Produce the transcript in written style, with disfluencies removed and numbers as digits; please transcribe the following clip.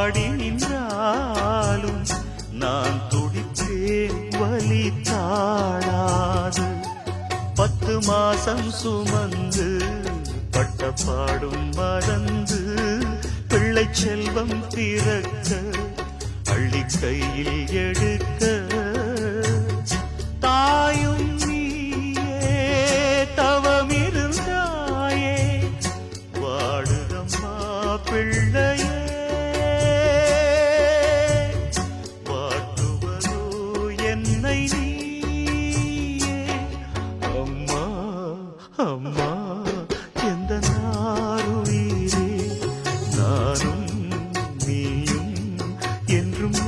வாடி நின்றாலும் நான் துடித்தேன் வலி தாழாது. 10 மாசம் சுமந்து பட்ட பாடும் மறந்து பிள்ளை செல்வம் பிறக்க அள்ளி கையில் எடுக்க தாயும் நீயே தவமிருந்தாயே வாடுதம்மா பிள்ளையே வாட்டுவதோ என்னை நீயே அம்மா அம்மா எந்த நாருயிரே நானும் நீயும் என்றும்